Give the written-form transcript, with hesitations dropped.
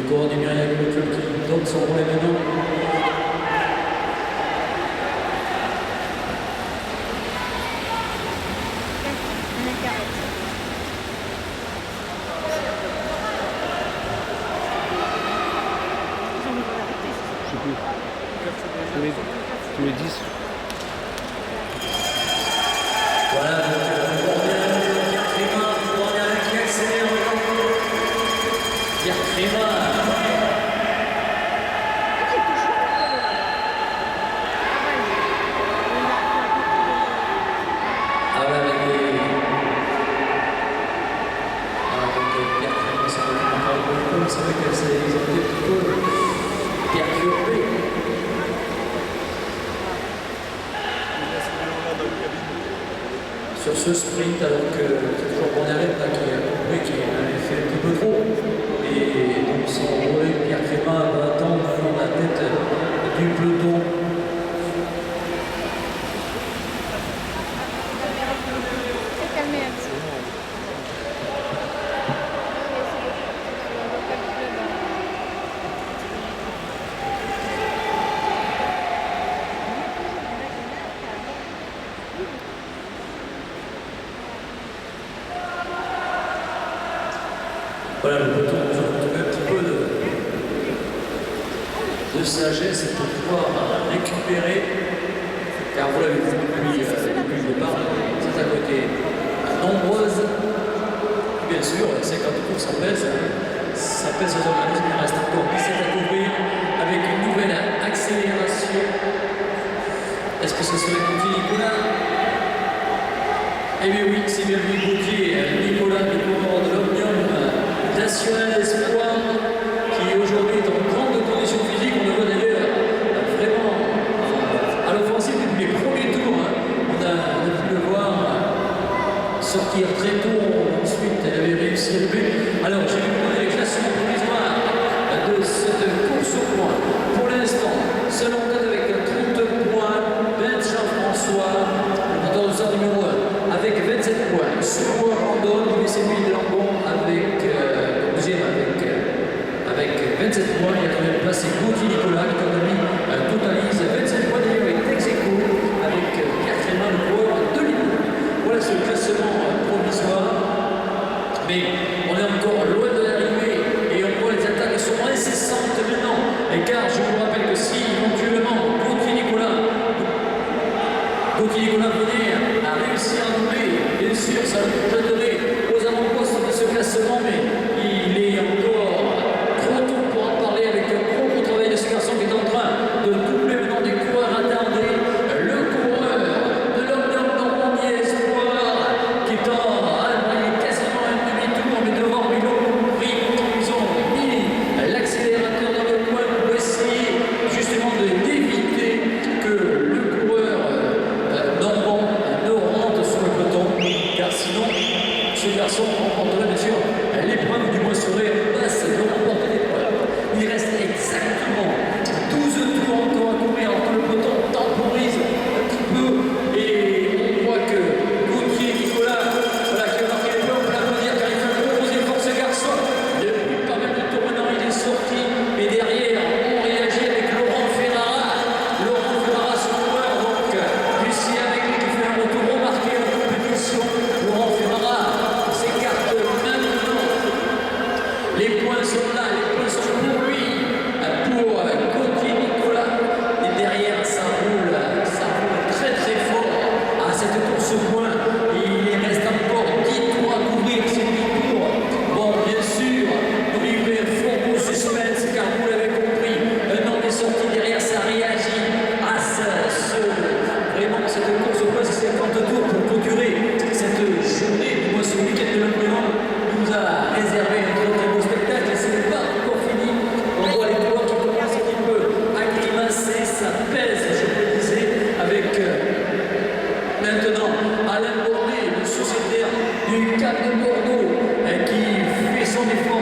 Le courant du Myriac, le club qui donne son relais maintenant. Je sais plus. Tous les 10. Voilà, donc Pierre Créma qui accélère maintenant. Pierre Créma. Ah voilà, avec les... Ah, donc Pierre Créma, ça va être encore le peu. C'est vrai qu'elle s'est exemptée un petit peu. Perturbée. Sur ce sprint, alors que c'est toujours Bornarette qui a compris qu'il avait fait un petit peu trop. Et donc son relais, Pierre Créma, va attendre dans la tête du peloton. Voilà, le peloton nous a retrouvé un petit peu de sagesse pour pouvoir récupérer, car vous l'avez vu depuis le départ, c'est à côté nombreuses, bien sûr, 50 tours ça pèse aux organismes, il reste encore 17 à couvrir avec une nouvelle accélération. Est-ce que ce serait Gauthier Nicolas? Eh bien oui, c'est bien lui Gauthier Nicolas, le coureur de l'Omnium National Espoir, qui aujourd'hui est en grande condition physique. On le voit d'ailleurs vraiment à l'offensive depuis les premiers tours. On a pu le voir sortir très tôt. Ensuite, elle avait réussi à lever. Alors, j'ai vu donner les classements provisoires de cette course au point. Pour l'instant, seul en tête avec 30 points, Ben Jean-François, le moteur de sort numéro 1, avec 27 points. Second Randon, UCB de Langon avec deuxième avec 27 points. Il a trouvé place c'est Gauthier Nicolas qui quant à lui totalise 27 points d'ailleurs avec Texeco avec Pierre Créma, le coureur de Lille. Voilà ce classement provisoire. Mais on est encore loin de l'arrivée et on voit les attaques sont incessantes maintenant. Et car je vous rappelle que si éventuellement Gauthier Nicolas venait à réussir à doubler, bien sûr ça le projetterait aux avant-postes de ce classement, mais il est encore trop tôt pour en parler avec un gros travail de ce garçon qui est en train de doubler maintenant des coureurs attardés. Le coureur de l'Omnium Normandie Espoir qui est quasiment un demi-tour, mais devant Milo Compris. Ils ont mis l'accélérateur dans le coin pour essayer justement d'éviter que le coureur normand ne rentre sur le peloton, car sinon ce garçon remporterait bien sûr l'épreuve, du moins serait basse de remporter l'épreuve. Il reste exactement 12 tours encore à courir entre le peloton temporise un petit peu et on voit que Gauthier Nicolas, voilà, qui a marqué les points, on peut l'applaudir car il fait un gros effort ce garçon. Depuis pas mal de tours maintenant il est sorti et derrière on réagit avec Laurent Ferrara, son coureur donc Lucie avec lui qui fait un retour remarqué en compétition. Laurent Ferrara s'écarte maintenant. Les points sont là, les points sont pour lui, pour Gauthier Nicolas. Et derrière, ça roule très très fort à cette course au point. Il reste encore 10 tours à couvrir, c'est 10 tours. Bon, bien sûr, nous livrez un fort beau suspense, car vous l'avez compris, un homme est sorti derrière, ça réagit à vraiment cette course au point, c'est 50 tours pour clôturer cette journée, du moins ce week-end de l'Omnium nous a réservé un très beau spectacle et ce n'est pas encore fini. On voit les coureurs qui commencent un petit peu à grimacer, ça pèse, je vous le disais, avec maintenant Alain Bordet, le sociétaire du Cap de Bordeaux, qui fait son effort